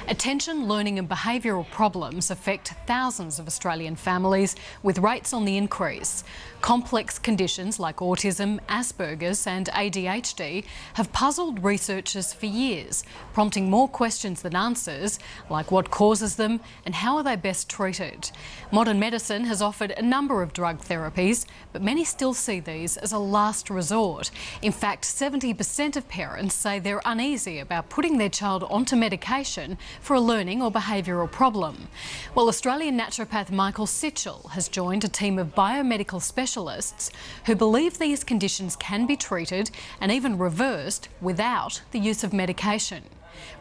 Attention, learning and behavioural problems affect thousands of Australian families, with rates on the increase. Complex conditions like autism, Asperger's and ADHD have puzzled researchers for years, prompting more questions than answers, like what causes them and how are they best treated. Modern medicine has offered a number of drug therapies, but many still see these as a last resort. In fact, 70% of parents say they're uneasy about putting their child onto medication for a learning or behavioural problem. Well, Australian Naturopath Michael Sichel has joined a team of biomedical specialists who believe these conditions can be treated and even reversed without the use of medication.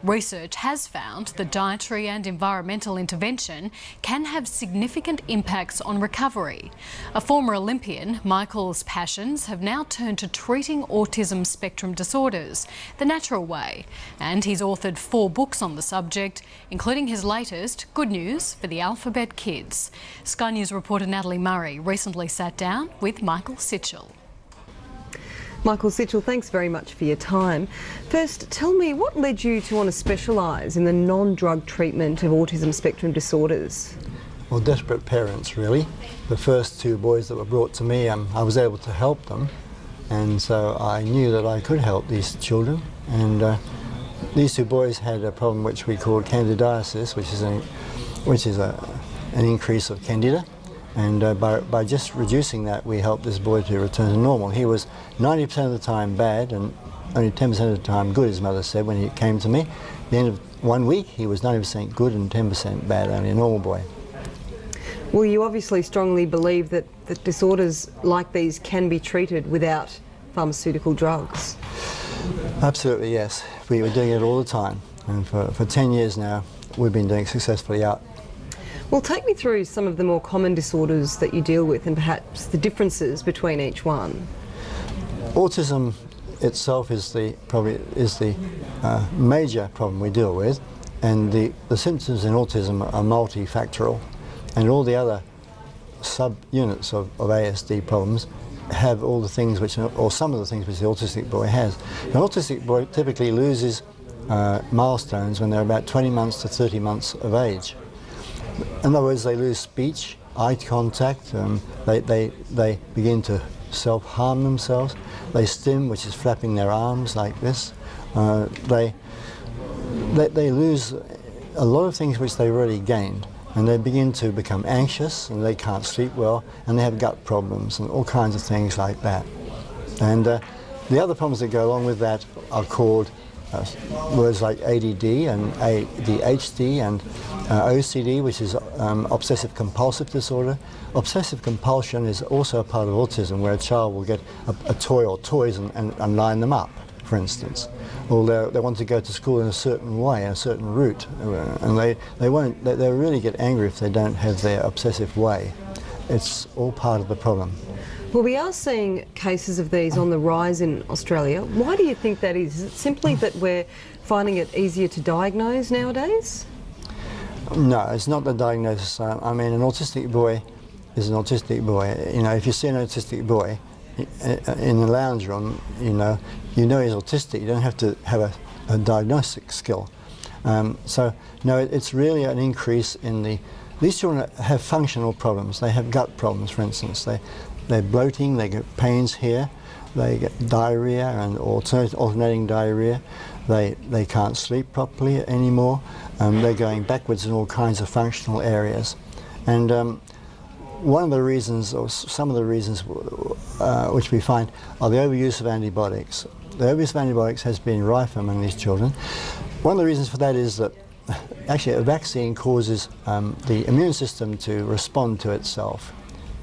Research has found that dietary and environmental intervention can have significant impacts on recovery. A former Olympian, Michael's passions have now turned to treating autism spectrum disorders the natural way, and he's authored 4 books on the subject, including his latest, Good News for the Alphabet Kids. Sky News reporter Natalie Murray recently sat down with Michael Sichel. Michael Sichel, thanks very much for your time. First, tell me, what led you to want to specialise in the non-drug treatment of autism spectrum disorders? Well, desperate parents, really. The first 2 boys that were brought to me, I was able to help them, and so I knew that I could help these children. And these 2 boys had a problem which we called candidiasis, which is an increase of candida. And by just reducing that, we helped this boy to return to normal. He was 90% of the time bad and only 10% of the time good, his mother said when he came to me. At the end of 1 week, he was 90% good and 10% bad, only a normal boy. Well, you obviously strongly believe that disorders like these can be treated without pharmaceutical drugs. Absolutely, yes. We were doing it all the time. And for 10 years now, we've been doing it successfully out. Well, take me through some of the more common disorders that you deal with and perhaps the differences between each one. Autism itself is the major problem we deal with, and the symptoms in autism are multifactorial, and all the other sub-units of ASD problems have all the things which, or some of the things which the autistic boy has. An autistic boy typically loses milestones when they're about 20 months to 30 months of age. In other words, they lose speech, eye contact, they begin to self-harm themselves, they stim, which is flapping their arms like this, they lose a lot of things which they've already gained, and they begin to become anxious, and they can't sleep well, and they have gut problems and all kinds of things like that. And the other problems that go along with that are called words like ADD and ADHD and OCD, which is obsessive compulsive disorder. Obsessive compulsion is also a part of autism, where a child will get a toy or toys and line them up, for instance. Or they want to go to school in a certain way, a certain route, and they'll really get angry if they don't have their obsessive way. It's all part of the problem. Well, we are seeing cases of these on the rise in Australia. Why do you think that is? Is it simply that we're finding it easier to diagnose nowadays? No, it's not the diagnosis. I mean, an autistic boy is an autistic boy. You know, if you see an autistic boy in the lounge room, you know he's autistic. You don't have to have a diagnostic skill. So, no, it's really an increase in these children have functional problems. They have gut problems, for instance. They're bloating, they get pains here, they get diarrhea and alternating diarrhea, they can't sleep properly anymore, they're going backwards in all kinds of functional areas. And one of the reasons, or some of the reasons which we find, are the overuse of antibiotics. The overuse of antibiotics has been rife among these children. One of the reasons for that is that actually a vaccine causes the immune system to respond to itself.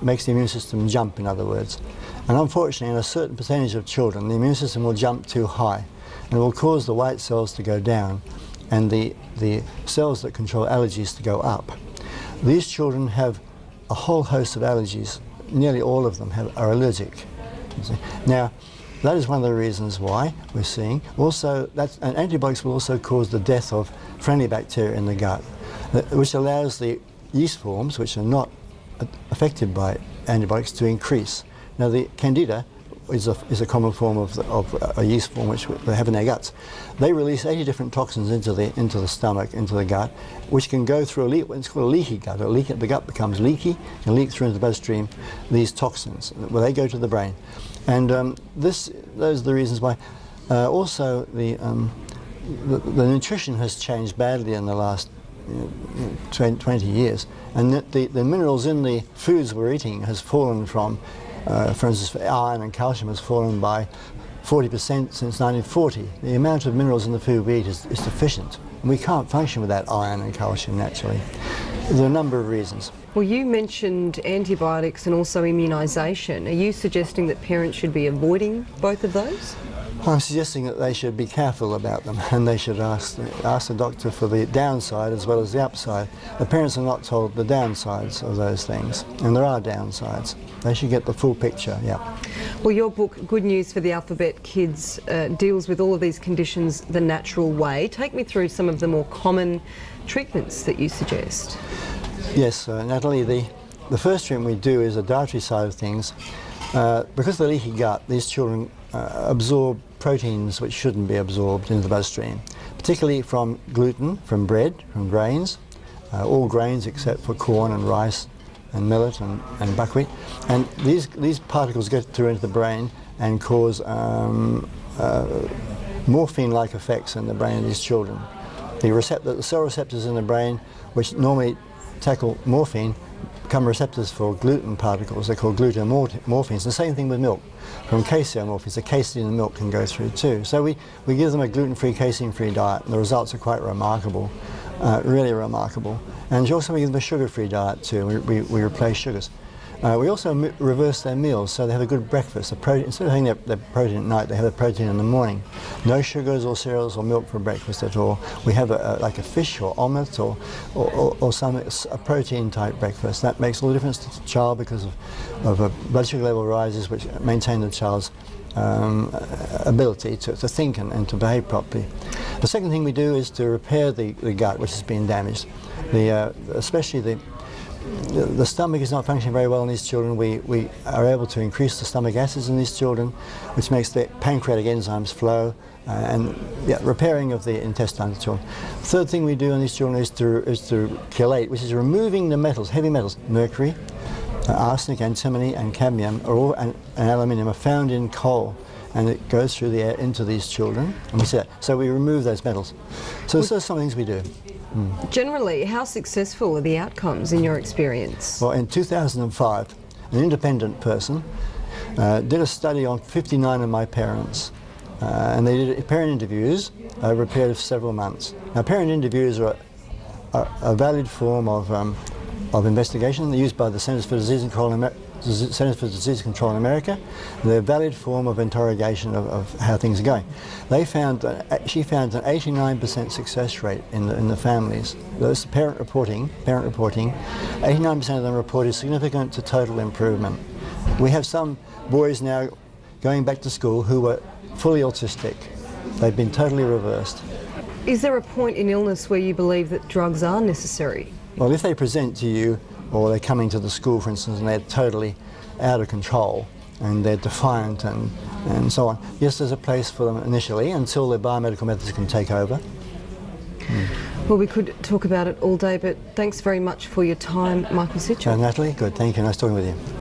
Makes the immune system jump, in other words. And unfortunately, in a certain percentage of children, the immune system will jump too high, and it will cause the white cells to go down and the cells that control allergies to go up. These children have a whole host of allergies. Nearly all of them are allergic. Now, that is one of the reasons why we're seeing. Also, and antibiotics will also cause the death of friendly bacteria in the gut, which allows the yeast forms, which are not affected by antibiotics, to increase. Now, the candida is a common form of a yeast form which they have in their guts. They release 80 different toxins into the stomach, into the gut, which can go through it's called a leaky gut. The gut becomes leaky, can leak through into the bloodstream these toxins. Well, they go to the brain, and those are the reasons why. Also, the nutrition has changed badly in the last 20 years, and the minerals in the foods we're eating has fallen from, for instance, iron and calcium has fallen by 40% since 1940. The amount of minerals in the food we eat is deficient, and we can't function without iron and calcium naturally. There are a number of reasons. Well, you mentioned antibiotics and also immunisation. Are you suggesting that parents should be avoiding both of those? I'm suggesting that they should be careful about them, and they should ask the doctor for the downside as well as the upside. The parents are not told the downsides of those things, and there are downsides. They should get the full picture, yeah. Well, your book, Good News for the Alphabet Kids, deals with all of these conditions the natural way. Take me through some of the more common treatments that you suggest. Yes, Natalie, the first treatment we do is the dietary side of things. Because of the leaky gut, these children absorb proteins which shouldn't be absorbed into the bloodstream, particularly from gluten, from bread, from grains, all grains except for corn and rice and millet and buckwheat. And these particles get through into the brain and cause morphine-like effects in the brain of these children. The cell receptors in the brain, which normally tackle morphine, become receptors for gluten particles. They're called glutamorphines. The same thing with milk. From caseomorphines, the casein in the milk can go through too. So we give them a gluten-free, casein-free diet, and the results are quite remarkable, really remarkable. And also we give them a sugar-free diet too. We replace sugars. We also reverse their meals, so they have a good breakfast. Instead of having their protein at night, they have their protein in the morning. No sugars or cereals or milk for breakfast at all. We have like a fish or omelette or a protein-type breakfast. That makes all the difference to the child because of a blood sugar level rises, which maintain the child's ability to think and to behave properly. The second thing we do is to repair the gut, which has been damaged. Especially the stomach is not functioning very well in these children. We are able to increase the stomach acids in these children, which makes the pancreatic enzymes flow, and repairing of the intestines. Third thing we do in these children is to chelate, which is removing the metals, heavy metals. Mercury, arsenic, antimony and cadmium and aluminium are found in coal, and it goes through the air into these children, and we see that. So we remove those metals. So those are some things we do. Generally, how successful are the outcomes in your experience? Well, in 2005, an independent person did a study on 59 of my parents, and they did parent interviews over a period of several months. Now, parent interviews are a valid form of investigation. They're used by the Centers for Disease Control in America. They're a valid form of interrogation of how things are going. She found an 89% success rate in the families. Those parent reporting, 89% of them reported significant to total improvement. We have some boys now going back to school who were fully autistic. They've been totally reversed. Is there a point in illness where you believe that drugs are necessary? Well, if they present to you, or they're coming to the school, for instance, and they're totally out of control and they're defiant and so on, yes, there's a place for them initially until their biomedical methods can take over. Well, we could talk about it all day, but thanks very much for your time, Michael Sichel. Natalie, good, thank you, nice talking with you.